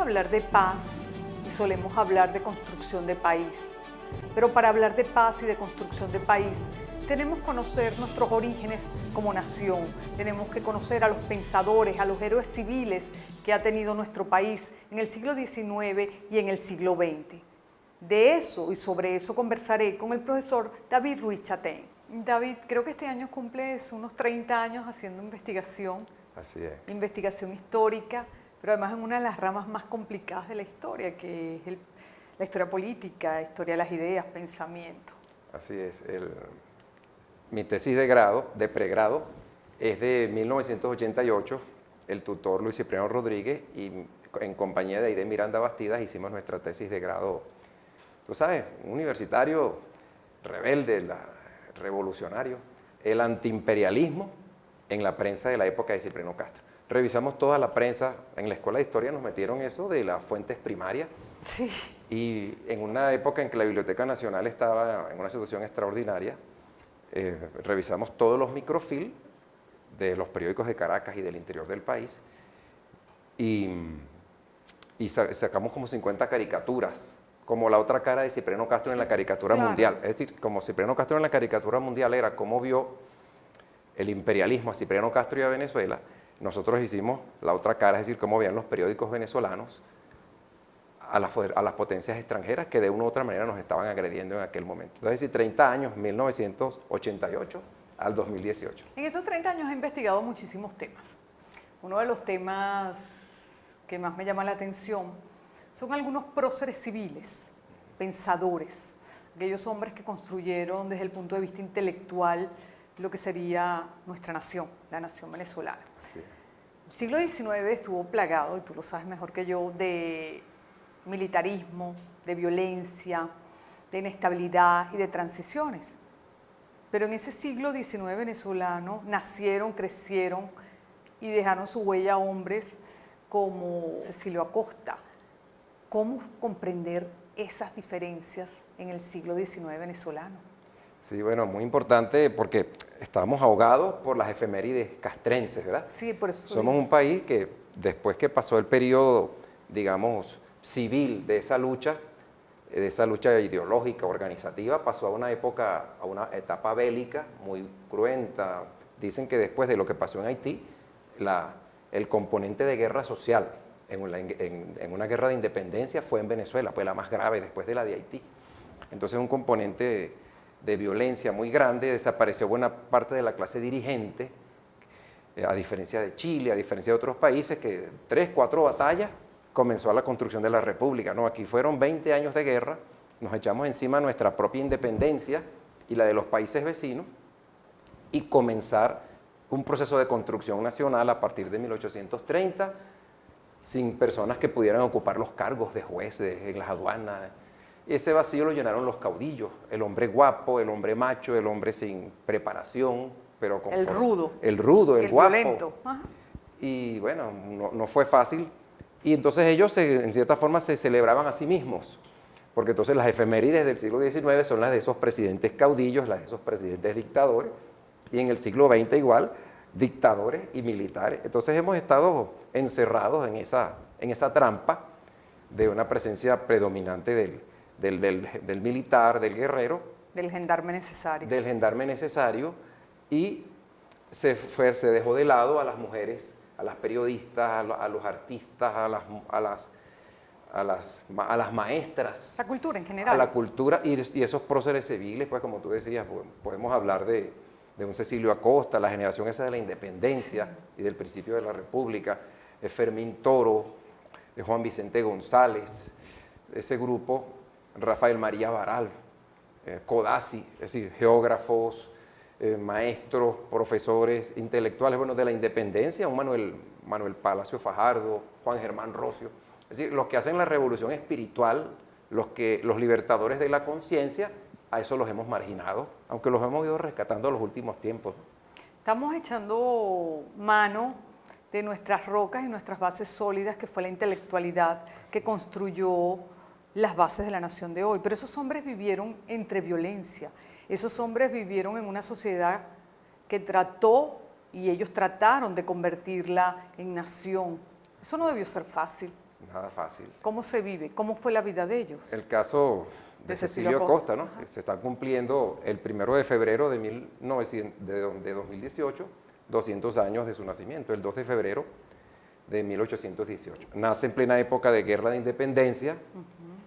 hablar de paz y solemos hablar de construcción de país. Pero para hablar de paz y de construcción de país, tenemos que conocer nuestros orígenes como nación, tenemos que conocer a los pensadores, a los héroes civiles que ha tenido nuestro país en el siglo XIX y en el siglo XX. De eso y sobre eso conversaré con el profesor David Ruiz Chatén. David, creo que este año cumples unos 30 años haciendo investigación. Así es. Investigación histórica, pero además en una de las ramas más complicadas de la historia, que es la historia política, historia de las ideas, pensamiento. Así es. Mi tesis de grado, de pregrado, es de 1988. El tutor Luis Cipriano Rodríguez y en compañía de Aide Miranda Bastidas hicimos nuestra tesis de grado. Tú sabes, un universitario rebelde, revolucionario, el antiimperialismo en la prensa de la época de Cipriano Castro. Revisamos toda la prensa, en la escuela de historia nos metieron eso de las fuentes primarias. Sí. Y en una época en que la Biblioteca Nacional estaba en una situación extraordinaria, revisamos todos los microfilm de los periódicos de Caracas y del interior del país y sacamos como 50 caricaturas, como la otra cara de Cipriano Castro en la caricatura mundial. Es decir, como Cipriano Castro en la caricatura mundial era cómo vio el imperialismo a Cipriano Castro y a Venezuela, nosotros hicimos la otra cara, es decir, cómo veían los periódicos venezolanos a las potencias extranjeras que de una u otra manera nos estaban agrediendo en aquel momento. Entonces, es decir, 30 años, 1988 al 2018. En estos 30 años he investigado muchísimos temas. Uno de los temas que más me llama la atención son algunos próceres civiles, pensadores, aquellos hombres que construyeron desde el punto de vista intelectual lo que sería nuestra nación, la nación venezolana. Sí. El siglo XIX estuvo plagado, y tú lo sabes mejor que yo, de militarismo, de violencia, de inestabilidad y de transiciones. Pero en ese siglo XIX venezolano nacieron, crecieron y dejaron su huella hombres como Cecilio Acosta. ¿Cómo comprender esas diferencias en el siglo XIX venezolano? Sí, bueno, muy importante porque estábamos ahogados por las efemérides castrenses, ¿verdad? Sí, por eso. Somos un país que después que pasó el periodo, digamos, civil de esa lucha ideológica, organizativa, pasó a una época, a una etapa bélica muy cruenta. Dicen que después de lo que pasó en Haití, el componente de guerra social en una guerra de independencia fue en Venezuela, fue la más grave después de la de Haití. Entonces un componente de violencia muy grande, desapareció buena parte de la clase dirigente, a diferencia de Chile, a diferencia de otros países que 3, 4 batallas comenzó la construcción de la república, ¿no? Aquí fueron 20 años de guerra, nos echamos encima nuestra propia independencia y la de los países vecinos y comenzar un proceso de construcción nacional a partir de 1830 sin personas que pudieran ocupar los cargos de jueces en las aduanas. Y ese vacío lo llenaron los caudillos, el hombre guapo, el hombre macho, el hombre sin preparación, pero con el rudo. El rudo, el guapo. Violento. Ajá. Y bueno, no fue fácil. Y entonces ellos, en cierta forma, se celebraban a sí mismos, porque entonces las efemérides del siglo XIX son las de esos presidentes caudillos, las de esos presidentes dictadores, y en el siglo XX igual, dictadores y militares. Entonces hemos estado encerrados en esa trampa de una presencia predominante del militar, del guerrero. Del gendarme necesario. Del gendarme necesario, y se dejó de lado a las mujeres, a las periodistas, a los artistas, a las maestras. La cultura en general. A la cultura y esos próceres civiles, pues como tú decías, podemos hablar de un Cecilio Acosta, la generación esa de la independencia y del principio de la república, Fermín Toro, Juan Vicente González, ese grupo, Rafael María Baral, Codazzi, es decir, geógrafos, maestros, profesores, intelectuales, bueno, de la independencia, un Manuel Palacio Fajardo, Juan Germán Rocio, es decir, los que hacen la revolución espiritual, los libertadores de la conciencia, a eso los hemos marginado, aunque los hemos ido rescatando en los últimos tiempos. Estamos echando mano de nuestras rocas y nuestras bases sólidas, que fue la intelectualidad que construyó las bases de la nación de hoy. Pero esos hombres vivieron entre violencia, esos hombres vivieron en una sociedad que y ellos trataron de convertirla en nación. Eso no debió ser fácil. nada fácil. ¿Cómo se vive? ¿Cómo fue la vida de ellos? El caso de Cecilio Acosta, ¿no? Ajá. Se está cumpliendo el 1 de febrero de 2018, 200 años de su nacimiento, el 2 de febrero de 1818. Nace en plena época de Guerra de Independencia,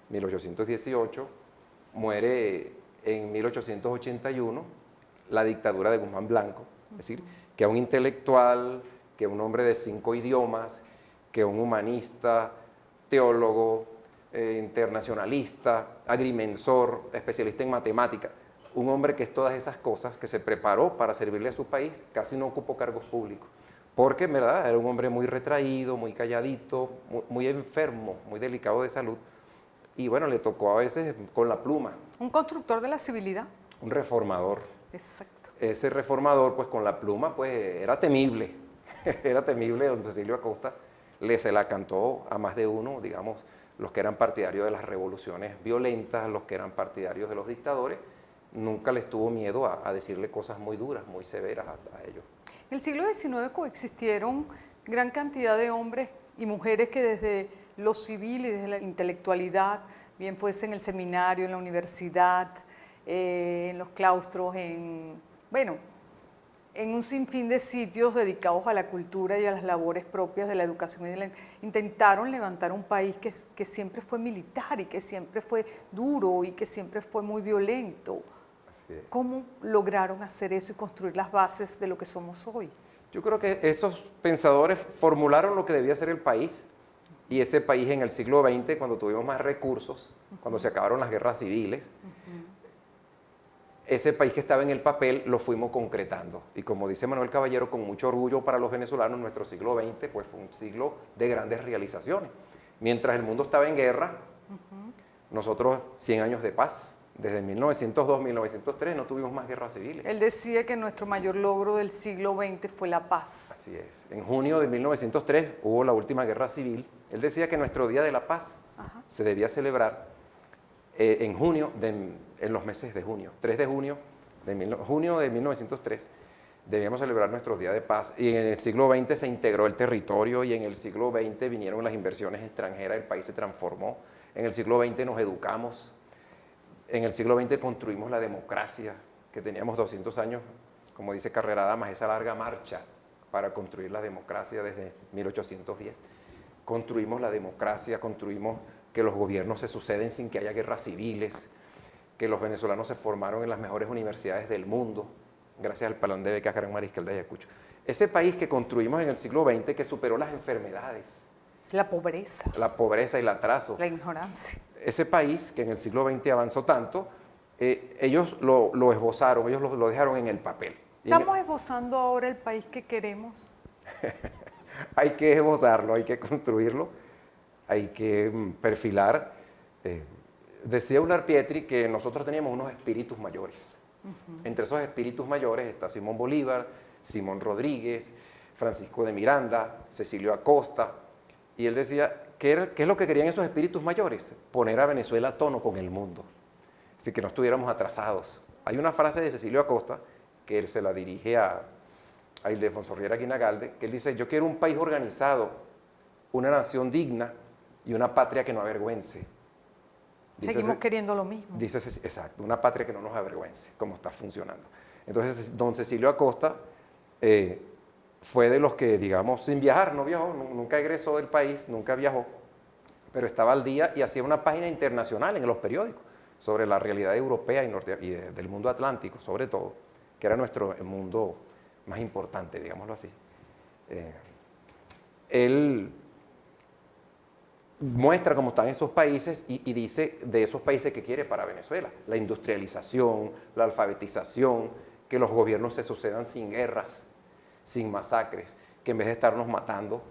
1818, muere en 1881, la dictadura de Guzmán Blanco, es decir, que un intelectual, que un hombre de 5 idiomas, que un humanista, teólogo, internacionalista, agrimensor, especialista en matemática, un hombre que es todas esas cosas, que se preparó para servirle a su país, casi no ocupó cargos públicos, porque en verdad era un hombre muy retraído, muy calladito, muy enfermo, muy delicado de salud, y bueno, le tocó a veces con la pluma. Un constructor de la civilidad. Un reformador. Exacto. Ese reformador, pues con la pluma, pues era temible, era temible. Don Cecilio Acosta se la cantó a más de uno, digamos, los que eran partidarios de las revoluciones violentas, los que eran partidarios de los dictadores, nunca les tuvo miedo a decirle cosas muy duras, muy severas a ellos. En el siglo XIX coexistieron gran cantidad de hombres y mujeres que desde lo civil y desde la intelectualidad, bien fuese en el seminario, en la universidad, en los claustros, en un sinfín de sitios dedicados a la cultura y a las labores propias de la educación, intentaron levantar un país que siempre fue militar y que siempre fue duro y que siempre fue muy violento. Así es. ¿Cómo lograron hacer eso y construir las bases de lo que somos hoy? Yo creo que esos pensadores formularon lo que debía ser el país, y ese país en el siglo XX, cuando tuvimos más recursos, cuando se acabaron las guerras civiles, ese país que estaba en el papel lo fuimos concretando. Y como dice Manuel Caballero, con mucho orgullo para los venezolanos, nuestro siglo XX pues, fue un siglo de grandes realizaciones. Mientras el mundo estaba en guerra, nosotros 100 años de paz. Desde 1902, 1903 no tuvimos más guerras civiles. Él decía que nuestro mayor logro del siglo XX fue la paz. Así es. En junio de 1903 hubo la última guerra civil. Él decía que nuestro Día de la Paz se debía celebrar en junio, en los meses de junio. 3 de junio junio de 1903 debíamos celebrar nuestro Día de Paz. Y en el siglo XX se integró el territorio, y en el siglo XX vinieron las inversiones extranjeras, el país se transformó. En el siglo XX nos educamos. En el siglo XX construimos la democracia, que teníamos 200 años, como dice Carrera Damas, esa larga marcha para construir la democracia desde 1810. Construimos la democracia, construimos que los gobiernos se suceden sin que haya guerras civiles, que los venezolanos se formaron en las mejores universidades del mundo, gracias al Plan de Becas Gran Mariscal de Ayacucho. Ese país que construimos en el siglo XX, que superó las enfermedades, la pobreza y el atraso, la ignorancia. Ese país que en el siglo XX avanzó tanto, ellos lo esbozaron, ellos lo dejaron en el papel. ¿Estamos esbozando ahora el país que queremos? Hay que esbozarlo, hay que construirlo, hay que perfilar. Decía Ular Pietri que nosotros teníamos unos espíritus mayores. Entre esos espíritus mayores está Simón Bolívar, Simón Rodríguez, Francisco de Miranda, Cecilio Acosta, y él decía, ¿qué es lo que querían esos espíritus mayores? Poner a Venezuela a tono con el mundo, así que no estuviéramos atrasados. Hay una frase de Cecilio Acosta, que él se la dirige a Ildefonso Riera Guinagalde, que él dice, yo quiero un país organizado, una nación digna y una patria que no avergüence. Seguimos queriendo lo mismo. Dice, exacto, una patria que no nos avergüence, como está funcionando. Entonces, don Cecilio Acosta fue de los que, digamos, sin viajar, no viajó, nunca egresó del país, nunca viajó, pero estaba al día y hacía una página internacional en los periódicos sobre la realidad europea y del mundo atlántico, sobre todo, que era nuestro mundo más importante, digámoslo así. Él muestra cómo están esos países y dice de esos países que quiere para Venezuela: la industrialización, la alfabetización, que los gobiernos se sucedan sin guerras, sin masacres, que en vez de estarnos matando,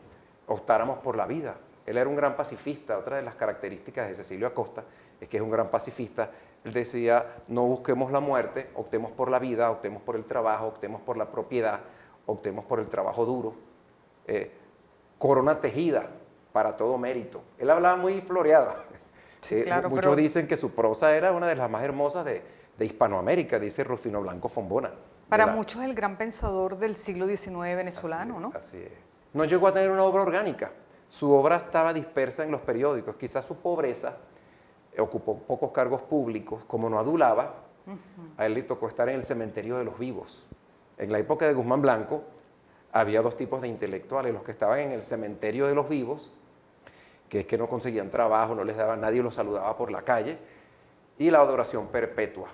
optáramos por la vida. Él era un gran pacifista. Otra de las características de Cecilio Acosta es que es un gran pacifista. Él decía, no busquemos la muerte, optemos por la vida, optemos por el trabajo, optemos por la propiedad, optemos por el trabajo duro. Corona tejida para todo mérito. Él hablaba muy floreada. Sí, claro, muchos dicen que su prosa era una de las más hermosas de Hispanoamérica, dice Rufino Blanco Fombona. Para muchos el gran pensador del siglo XIX venezolano, ¿no? Así es. No llegó a tener una obra orgánica, Su obra estaba dispersa en los periódicos, quizás su pobreza, ocupó pocos cargos públicos, como no adulaba, a él le tocó estar en el cementerio de los vivos. En la época de Guzmán Blanco había dos tipos de intelectuales, los que estaban en el cementerio de los vivos, que es que no conseguían trabajo, no les daban, nadie los saludaba por la calle, y la adoración perpetua.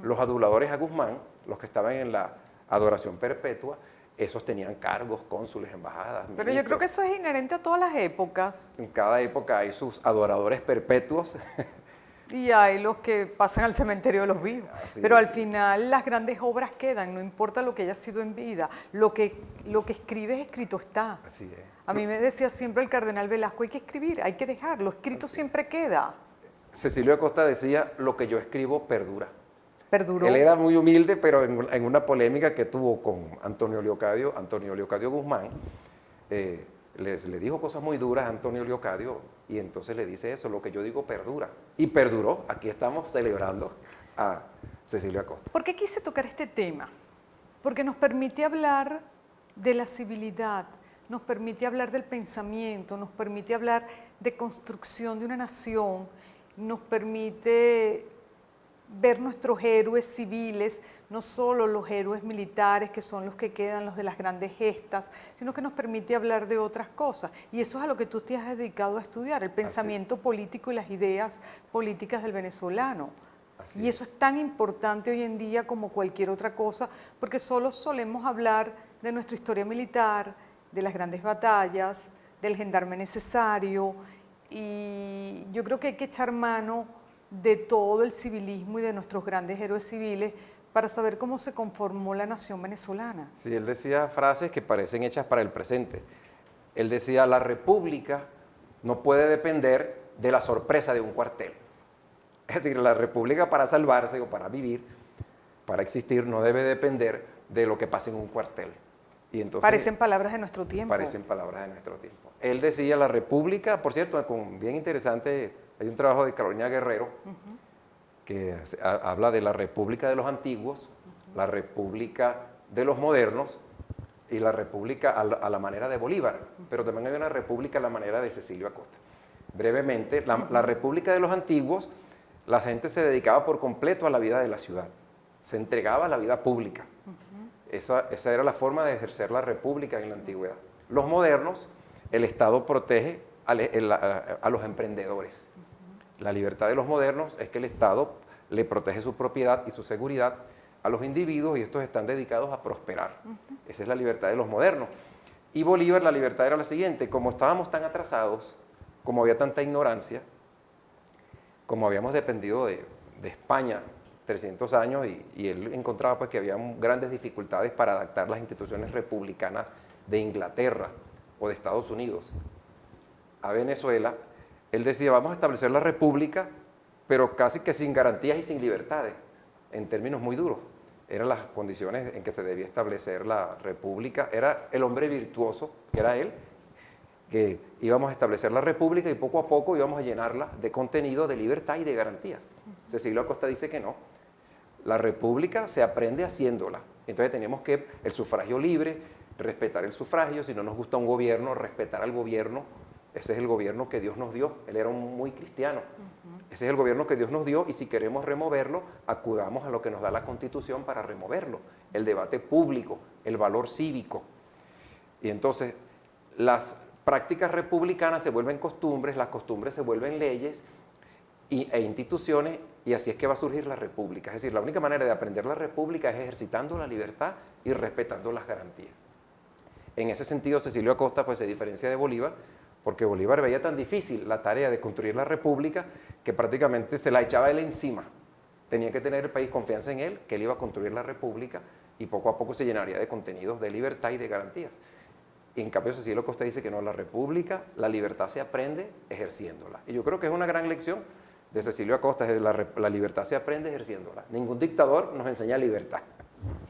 Los aduladores a Guzmán, los que estaban en la adoración perpetua, esos tenían cargos, cónsules, embajadas, Pero yo creo que eso es inherente a todas las épocas. En cada época hay sus adoradores perpetuos. Y hay los que pasan al cementerio de los vivos. Pero al final las grandes obras quedan, no importa lo que haya sido en vida. Lo que escribes, escrito está. Así es. A mí me decía siempre el cardenal Velasco, hay que escribir, hay que dejar, lo escrito siempre queda. Cecilio Acosta decía, lo que yo escribo perdura. Perduró. Él era muy humilde, pero en una polémica que tuvo con Antonio Leocadio Guzmán, le dijo cosas muy duras a Antonio Leocadio y entonces le dice eso, lo que yo digo perdura. Y perduró, aquí estamos celebrando a Cecilio Acosta. ¿Por qué quise tocar este tema? Porque nos permite hablar de la civilidad, nos permite hablar del pensamiento, nos permite hablar de construcción de una nación, nos permite ver nuestros héroes civiles, no solo los héroes militares, que son los que quedan, los de las grandes gestas, sino que nos permite hablar de otras cosas. Y eso es a lo que tú te has dedicado a estudiar, el pensamiento político y las ideas políticas del venezolano. Y eso es tan importante hoy en día como cualquier otra cosa, porque solo solemos hablar de nuestra historia militar, de las grandes batallas, del gendarme necesario, y yo creo que hay que echar mano de todo el civilismo y de nuestros grandes héroes civiles para saber cómo se conformó la nación venezolana. Sí, él decía frases que parecen hechas para el presente. Él decía, la república no puede depender de la sorpresa de un cuartel. Es decir, la república para salvarse o para vivir, para existir, no debe depender de lo que pase en un cuartel. Y entonces, parecen palabras de nuestro tiempo. Parecen palabras de nuestro tiempo. Él decía, la república, por cierto, bien interesante, hay un trabajo de Carolina Guerrero que habla de la república de los antiguos, la república de los modernos y la república a la manera de Bolívar, pero también hay una república a la manera de Cecilio Acosta. Brevemente, la república de los antiguos, la gente se dedicaba por completo a la vida de la ciudad, se entregaba a la vida pública. Esa era la forma de ejercer la república en la antigüedad. Los modernos, el Estado protege a los emprendedores. La libertad de los modernos es que el Estado le protege su propiedad y su seguridad a los individuos y estos están dedicados a prosperar. Esa es la libertad de los modernos. Y Bolívar, la libertad era la siguiente, como estábamos tan atrasados, como había tanta ignorancia, como habíamos dependido de España 300 años y él encontraba pues que había grandes dificultades para adaptar las instituciones republicanas de Inglaterra o de Estados Unidos a Venezuela. Él decía, vamos a establecer la república, pero casi que sin garantías y sin libertades, en términos muy duros. Eran las condiciones en que se debía establecer la república. Era el hombre virtuoso, que era él, que íbamos a establecer la república y poco a poco íbamos a llenarla de contenido, de libertad y de garantías. Cecilio Acosta dice que no. La república se aprende haciéndola. Entonces tenemos que el sufragio libre, respetar el sufragio, si no nos gusta un gobierno, respetar al gobierno. Ese es el gobierno que Dios nos dio. Él era muy cristiano. Ese es el gobierno que Dios nos dio y si queremos removerlo, acudamos a lo que nos da la Constitución para removerlo. El debate público, el valor cívico. Y entonces las prácticas republicanas se vuelven costumbres, las costumbres se vuelven leyes e instituciones y así es que va a surgir la república. Es decir, la única manera de aprender la república es ejercitando la libertad y respetando las garantías. En ese sentido, Cecilio Acosta pues, se diferencia de Bolívar, porque Bolívar veía tan difícil la tarea de construir la república que prácticamente se la echaba él encima. Tenía que tener el país confianza en él, que él iba a construir la república y poco a poco se llenaría de contenidos de libertad y de garantías. Y en cambio Cecilio Acosta dice que no, la república, la libertad se aprende ejerciéndola. Y yo creo que es una gran lección de Cecilio Acosta, es la libertad se aprende ejerciéndola. Ningún dictador nos enseña libertad.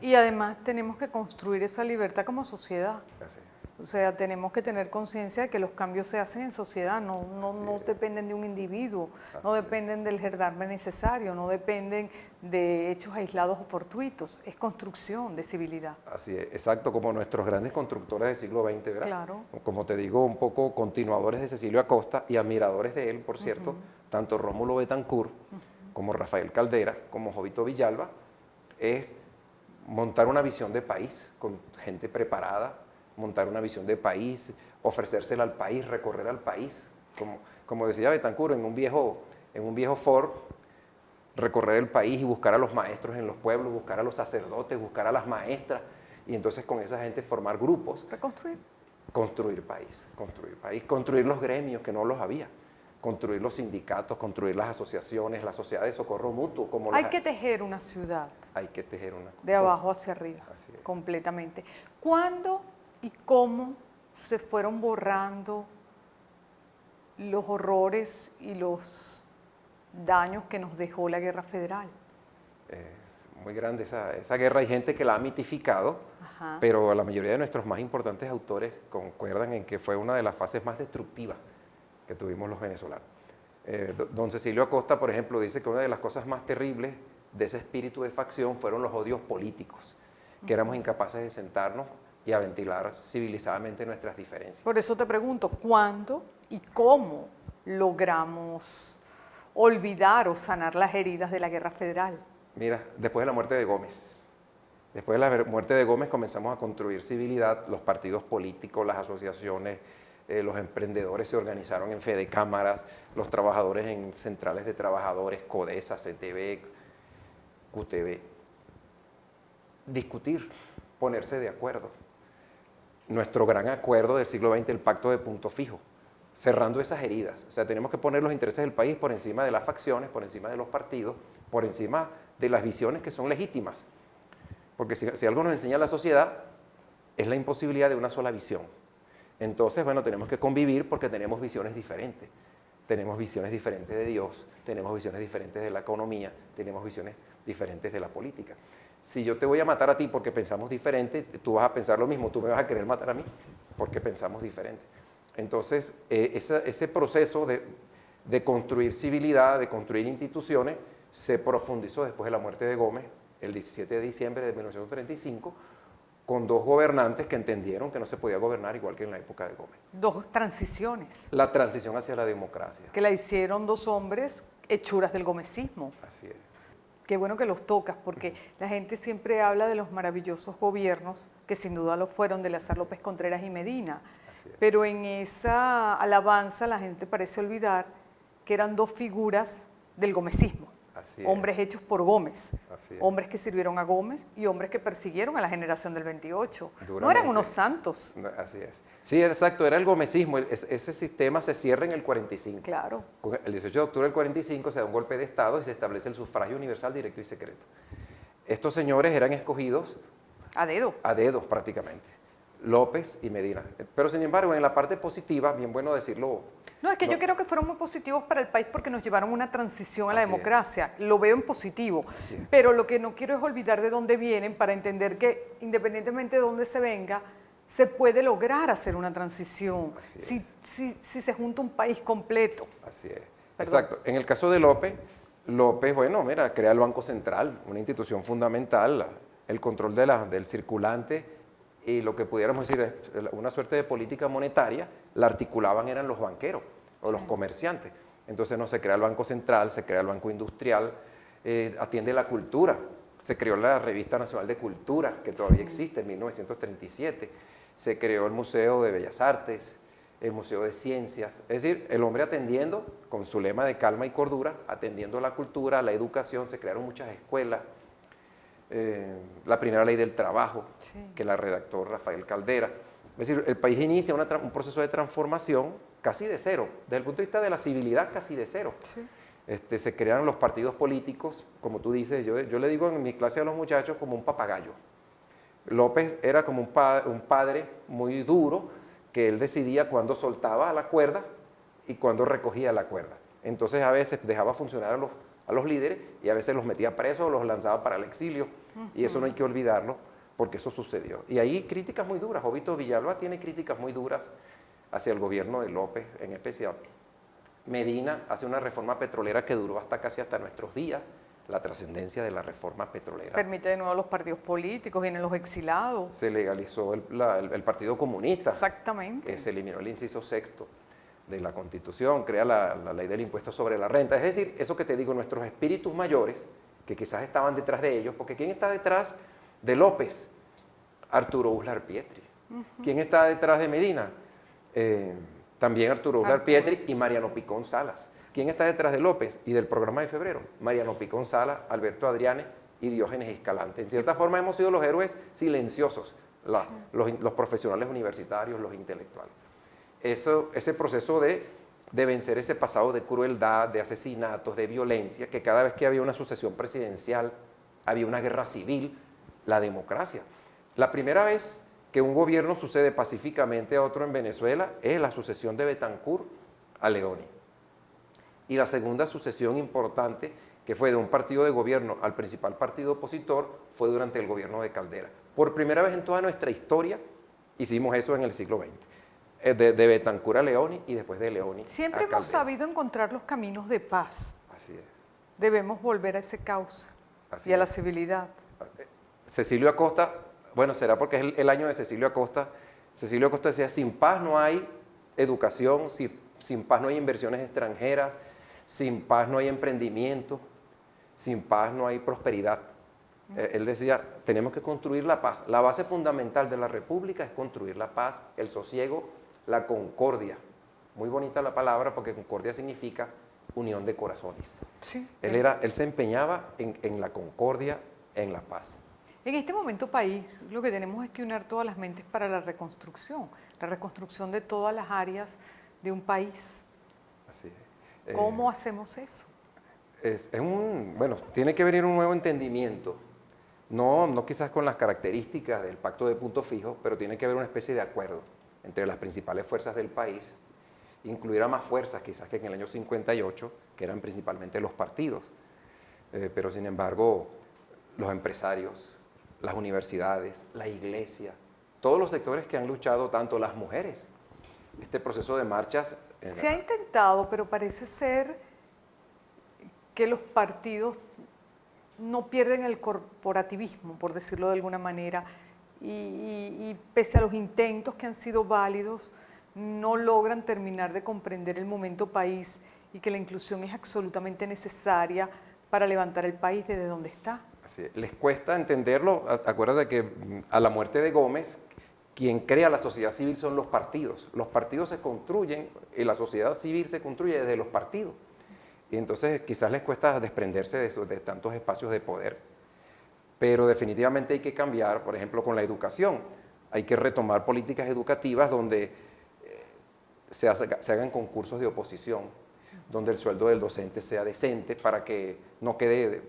Y además tenemos que construir esa libertad como sociedad. Así. O sea, tenemos que tener conciencia de que los cambios se hacen en sociedad, no dependen de un individuo, no dependen del gendarme necesario, no dependen de hechos aislados o fortuitos, es construcción de civilidad. Así es, exacto, como nuestros grandes constructores del siglo XX, ¿verdad? Claro. Como te digo, un poco continuadores de Cecilio Acosta y admiradores de él, por cierto, tanto Rómulo Betancourt como Rafael Caldera, como Jovito Villalba, es montar una visión de país con gente preparada, montar una visión de país, ofrecérsela al país, recorrer al país. Como decía Betancourt, en un viejo Ford, recorrer el país y buscar a los maestros en los pueblos, buscar a los sacerdotes, buscar a las maestras, y entonces con esa gente formar grupos. Reconstruir. Construir país, construir los gremios que no los había, construir los sindicatos, construir las asociaciones, la sociedad de socorro mutuo. Hay que tejer una ciudad. Hay que tejer una. De abajo hacia arriba, completamente. ¿Cuándo y cómo se fueron borrando los horrores y los daños que nos dejó la Guerra Federal? Es muy grande esa guerra. Hay gente que la ha mitificado, pero la mayoría de nuestros más importantes autores concuerdan en que fue una de las fases más destructivas que tuvimos los venezolanos. Don Cecilio Acosta, por ejemplo, dice que una de las cosas más terribles de ese espíritu de facción fueron los odios políticos, que éramos incapaces de sentarnos y a ventilar civilizadamente nuestras diferencias. Por eso te pregunto, ¿cuándo y cómo logramos olvidar o sanar las heridas de la Guerra Federal? Mira, después de la muerte de Gómez. Después de la muerte de Gómez comenzamos a construir civilidad, los partidos políticos, las asociaciones, los emprendedores se organizaron en fedecámaras, los trabajadores en centrales de trabajadores, CODESA, CTV, QTV. Discutir, ponerse de acuerdo. Nuestro gran acuerdo del siglo XX, el Pacto de Punto Fijo, cerrando esas heridas. O sea, tenemos que poner los intereses del país por encima de las facciones, por encima de los partidos, por encima de las visiones que son legítimas. Porque si algo nos enseña la sociedad, es la imposibilidad de una sola visión. Entonces, bueno, tenemos que convivir porque tenemos visiones diferentes. Tenemos visiones diferentes de Dios, tenemos visiones diferentes de la economía, tenemos visiones diferentes de la política. Si yo te voy a matar a ti porque pensamos diferente, tú vas a pensar lo mismo, tú me vas a querer matar a mí porque pensamos diferente. Entonces, ese proceso de construir civilidad, de construir instituciones, se profundizó después de la muerte de Gómez, el 17 de diciembre de 1935, con dos gobernantes que entendieron que no se podía gobernar igual que en la época de Gómez. Dos transiciones. La transición hacia la democracia. Que la hicieron dos hombres hechuras del gomecismo. Así es. Qué bueno que los tocas, porque la gente siempre habla de los maravillosos gobiernos, que sin duda lo fueron, de Eleazar López Contreras y Medina. Pero en esa alabanza la gente parece olvidar que eran dos figuras del gomecismo. Hombres hechos por Gómez, hombres que sirvieron a Gómez y hombres que persiguieron a la generación del 28. No eran unos santos. Así es. Sí, exacto, era el gomecismo. Ese sistema se cierra en el 45. Claro. El 18 de octubre del 45 se da un golpe de Estado y se establece el sufragio universal, directo y secreto. Estos señores eran escogidos a dedo. A dedo, prácticamente. López y Medina. Pero sin embargo, en la parte positiva, bien bueno decirlo. No, es que yo creo que fueron muy positivos para el país porque nos llevaron una transición a la democracia. Lo veo en positivo. Pero lo que no quiero es olvidar de dónde vienen para entender que independientemente de dónde se venga, se puede lograr hacer una transición si se junta un país completo. Así es. Perdón. Exacto. En el caso de López, bueno, mira, crea el Banco Central, una institución fundamental, el control del circulante y lo que pudiéramos decir es una suerte de política monetaria, la articulaban eran los banqueros o los comerciantes. Entonces no se crea el Banco Central, se crea el Banco Industrial, atiende la cultura. Se creó la Revista Nacional de Cultura, que todavía existe en 1937. Se creó el Museo de Bellas Artes, el Museo de Ciencias. Es decir, el hombre atendiendo, con su lema de calma y cordura, atendiendo la cultura, la educación, se crearon muchas escuelas. La primera ley del trabajo, que la redactó Rafael Caldera. Es decir, el país inicia un proceso de transformación casi de cero, desde el punto de vista de la civilidad casi de cero. Se crearon los partidos políticos, como tú dices, yo le digo en mi clase a los muchachos como un papagayo. López era como un padre muy duro, que él decidía cuándo soltaba la cuerda y cuándo recogía la cuerda. Entonces a veces dejaba funcionar a los líderes y a veces los metía presos o los lanzaba para el exilio. Y eso no hay que olvidarlo, porque eso sucedió. Y hay críticas muy duras. Jovito Villalba tiene críticas muy duras hacia el gobierno de López, en especial. Medina hace una reforma petrolera que duró hasta nuestros días, la trascendencia de la reforma petrolera. Permite de nuevo los partidos políticos, vienen los exilados. Se legalizó el Partido Comunista. Exactamente. Se eliminó el inciso sexto de la Constitución, crea la ley del impuesto sobre la renta. Es decir, eso que te digo, nuestros espíritus mayores, que quizás estaban detrás de ellos, porque ¿quién está detrás de López? Arturo Uslar Pietri. ¿Quién está detrás de Medina? También Arturo Uslar Pietri y Mariano Picón Salas. ¿Quién está detrás de López y del programa de febrero? Mariano Picón Salas, Alberto Adriane y Diógenes Escalante. En cierta forma hemos sido los héroes silenciosos, los profesionales universitarios, los intelectuales. Ese proceso de vencer ese pasado de crueldad, de asesinatos, de violencia, que cada vez que había una sucesión presidencial, había una guerra civil, la democracia. La primera vez que un gobierno sucede pacíficamente a otro en Venezuela es la sucesión de Betancur a Leoni. Y la segunda sucesión importante, que fue de un partido de gobierno al principal partido opositor, fue durante el gobierno de Caldera. Por primera vez en toda nuestra historia hicimos eso en el siglo XX. De Betancur a Leoni y después de Leoni Siempre a hemos Caldera. sabido encontrar los caminos de paz. Así es. Debemos volver a ese cauce y a la civilidad. Cecilio Acosta, bueno, será porque es el año de Cecilio Acosta. Cecilio Acosta decía, sin paz no hay educación, sin paz no hay inversiones extranjeras, sin paz no hay emprendimiento, sin paz no hay prosperidad. Él decía, tenemos que construir la paz. La base fundamental de la república es construir la paz, el sosiego, la concordia. Muy bonita la palabra porque concordia significa unión de corazones. Sí. Él se empeñaba en la concordia, en la paz. En este momento país, lo que tenemos es que unir todas las mentes para la reconstrucción de todas las áreas de un país. Así es. ¿Cómo hacemos eso? Bueno, tiene que venir un nuevo entendimiento, no quizás con las características del pacto de punto fijo, pero tiene que haber una especie de acuerdo entre las principales fuerzas del país, incluir a más fuerzas quizás que en el año 58, que eran principalmente los partidos, pero sin embargo los empresarios, las universidades, la iglesia, todos los sectores que han luchado, tanto las mujeres. Este proceso de marchas... Se ha intentado, pero parece ser que los partidos no pierden el corporativismo, por decirlo de alguna manera, y pese a los intentos que han sido válidos, no logran terminar de comprender el momento país y que la inclusión es absolutamente necesaria para levantar el país desde donde está. Así es. Les cuesta entenderlo. Acuérdate que a la muerte de Gómez, quien crea la sociedad civil son los partidos. Los partidos se construyen y la sociedad civil se construye desde los partidos. Y entonces quizás les cuesta desprenderse de tantos espacios de poder. Pero definitivamente hay que cambiar, por ejemplo, con la educación. Hay que retomar políticas educativas donde se hagan concursos de oposición, donde el sueldo del docente sea decente para que no quede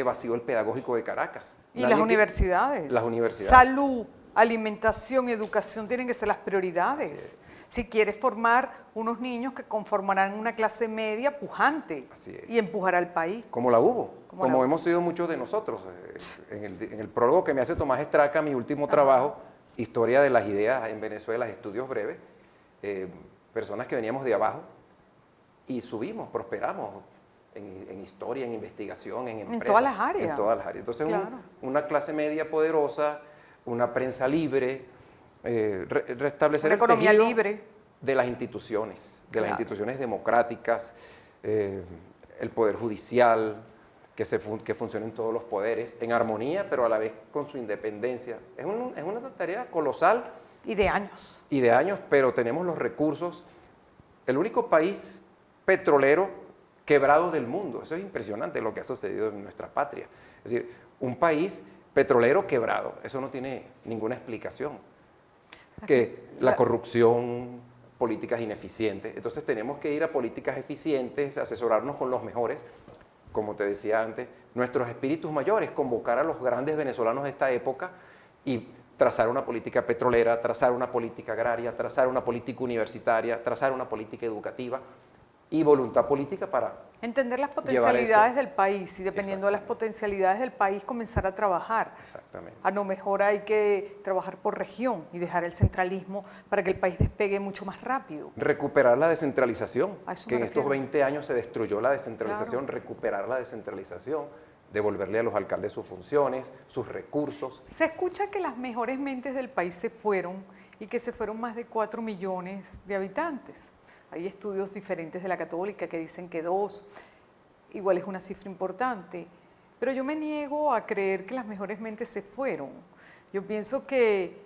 vacío el pedagógico de Caracas. Y las universidades. Las universidades. Salud, alimentación, educación tienen que ser las prioridades. Si quieres formar unos niños que conformarán una clase media pujante y empujará al país. Como la hubo, como hemos sido muchos de nosotros. En el prólogo que me hace Tomás Estraca, mi último trabajo, Historia de las Ideas en Venezuela, estudios breves, personas que veníamos de abajo y subimos, prosperamos en historia, en investigación, en empresas. En todas las áreas. En todas las áreas. Entonces, claro. Una clase media poderosa, una prensa libre, restablecer una economía el tejido libre de las instituciones, claro. las instituciones democráticas, el poder judicial, que funcionen todos los poderes en armonía, pero a la vez con su independencia. Es una tarea colosal. Y de años. Y de años, pero tenemos los recursos. El único país petrolero quebrado del mundo. Eso es impresionante lo que ha sucedido en nuestra patria. Es decir, un país petrolero quebrado. Eso no tiene ninguna explicación. Que la corrupción, políticas ineficientes. Entonces tenemos que ir a políticas eficientes, asesorarnos con los mejores. Como te decía antes, nuestros espíritus mayores, convocar a los grandes venezolanos de esta época y trazar una política petrolera, trazar una política agraria, trazar una política universitaria, trazar una política educativa, y voluntad política para entender las llevar potencialidades eso. del país y dependiendo de las potencialidades del país comenzar a trabajar. Exactamente. A lo mejor hay que trabajar por región y dejar el centralismo para que el país despegue mucho más rápido. Recuperar la descentralización, A eso que me en estos refiero. 20 años se destruyó la descentralización, Claro. recuperar la descentralización, devolverle a los alcaldes sus funciones, sus recursos. Se escucha que las mejores mentes del país se fueron y que se fueron más de 4 millones de habitantes. Hay estudios diferentes de la Católica que dicen que 2, igual es una cifra importante, pero yo me niego a creer que las mejores mentes se fueron. Yo pienso que,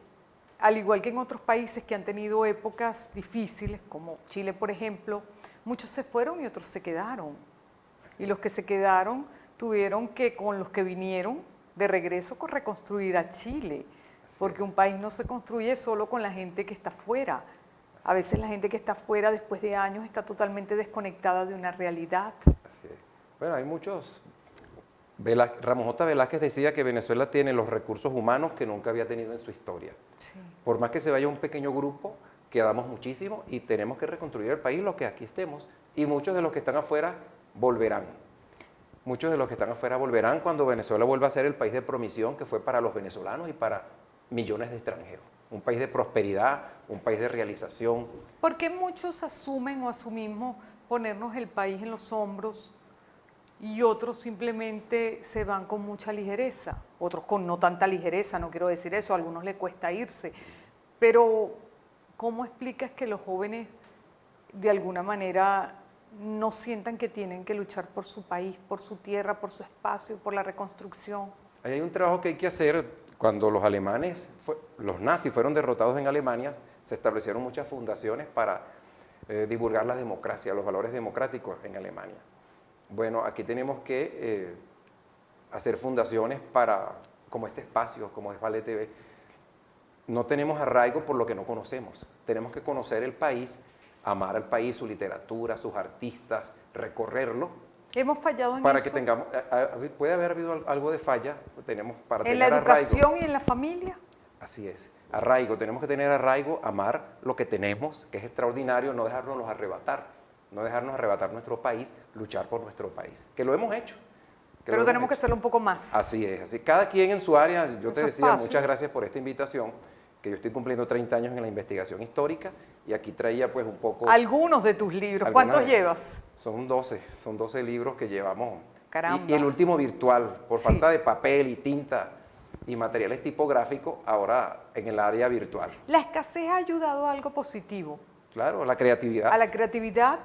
al igual que en otros países que han tenido épocas difíciles, como Chile por ejemplo, muchos se fueron y otros se quedaron. Y los que se quedaron tuvieron que, con los que vinieron de regreso, reconstruir a Chile, porque un país no se construye solo con la gente que está afuera. A veces la gente que está afuera después de años está totalmente desconectada de una realidad. Así es. Bueno, hay muchos. Ramón J. Velázquez decía que Venezuela tiene los recursos humanos que nunca había tenido en su historia. Sí. Por más que se vaya un pequeño grupo, quedamos muchísimo y tenemos que reconstruir el país, los que aquí estemos. Y muchos de los que están afuera volverán. Muchos de los que están afuera volverán cuando Venezuela vuelva a ser el país de promisión que fue para los venezolanos y para millones de extranjeros. Un país de prosperidad, un país de realización. ¿Por qué muchos asumen o asumimos ponernos el país en los hombros y otros simplemente se van con mucha ligereza? Otros con no tanta ligereza, no quiero decir eso, a algunos les cuesta irse. Pero, ¿cómo explicas que los jóvenes de alguna manera no sientan que tienen que luchar por su país, por su tierra, por su espacio, por la reconstrucción? Ahí hay un trabajo que hay que hacer. Cuando los alemanes, los nazis fueron derrotados en Alemania, se establecieron muchas fundaciones para divulgar la democracia, los valores democráticos en Alemania. Bueno, aquí tenemos que hacer fundaciones para, como este espacio, como es Vale TV. No tenemos arraigo por lo que no conocemos. Tenemos que conocer el país, amar al país, su literatura, sus artistas, recorrerlo. Hemos fallado en Para eso. que tengamos, puede haber habido algo de falla, tenemos para ¿En tener la educación arraigo. y en la familia? Así es, arraigo, tenemos que tener arraigo, amar lo que tenemos, que es extraordinario, no dejarnos arrebatar, no dejarnos arrebatar nuestro país, luchar por nuestro país, que lo hemos hecho. Pero tenemos que hacerlo un poco más. Así es, así cada quien en su área. Yo te Su decía, espacio. muchas gracias por esta invitación, que yo estoy cumpliendo 30 años en la investigación histórica y aquí traía pues un poco... Algunos de tus libros, algunas ¿cuántos de- llevas? Son 12 libros que llevamos. Caramba. Y el último virtual, por Sí. falta de papel y tinta y materiales tipográficos, ahora en el área virtual. La escasez ha ayudado a algo positivo, Claro, la creatividad. a la creatividad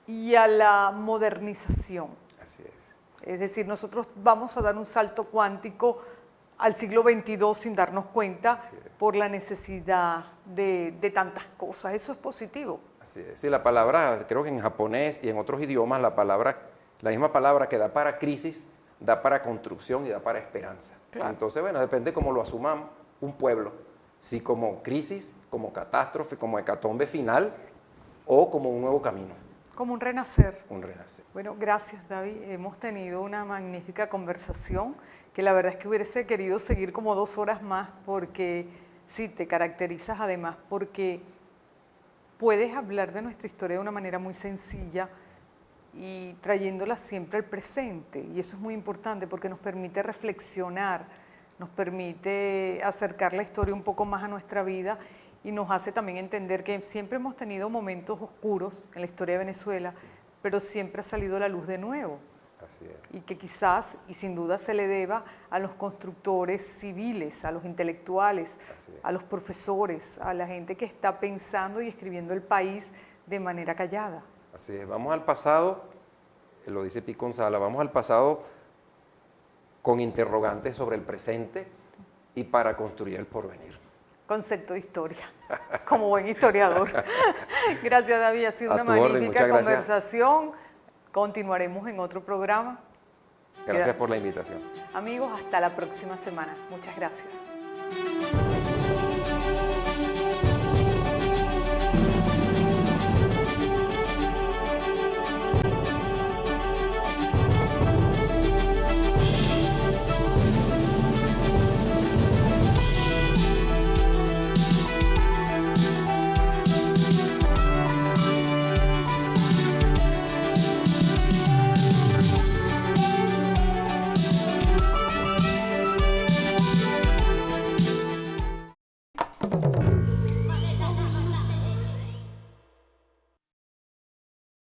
y a la modernización. Así es. Es decir, nosotros vamos a dar un salto cuántico al siglo XXII sin darnos cuenta Así es. por la necesidad de tantas cosas. Eso es positivo. Así es. Sí, la palabra, creo que en japonés y en otros idiomas, la misma palabra que da para crisis, da para construcción y da para esperanza. Claro. Entonces, bueno, depende cómo lo asumamos un pueblo. Si como crisis, como catástrofe, como hecatombe final o como un nuevo camino, Como un renacer. un renacer. Bueno, gracias David. Hemos tenido una magnífica conversación que la verdad es que hubiese querido seguir como 2 horas más porque sí, te caracterizas además porque puedes hablar de nuestra historia de una manera muy sencilla y trayéndola siempre al presente. Y eso es muy importante porque nos permite reflexionar, nos permite acercar la historia un poco más a nuestra vida y nos hace también entender que siempre hemos tenido momentos oscuros en la historia de Venezuela, pero siempre ha salido la luz de nuevo. Así es. Y que quizás, y sin duda se le deba a los constructores civiles, a los intelectuales, Así es. a los profesores, a la gente que está pensando y escribiendo el país de manera callada. Así es. Vamos al pasado, lo dice Pico González, vamos al pasado con interrogantes sobre el presente y para construir el porvenir. Concepto de historia, como buen historiador. Gracias David, ha sido A una tu orden, magnífica muchas gracias. conversación. Continuaremos en otro programa. Gracias por la invitación. Amigos, hasta la próxima semana. Muchas gracias.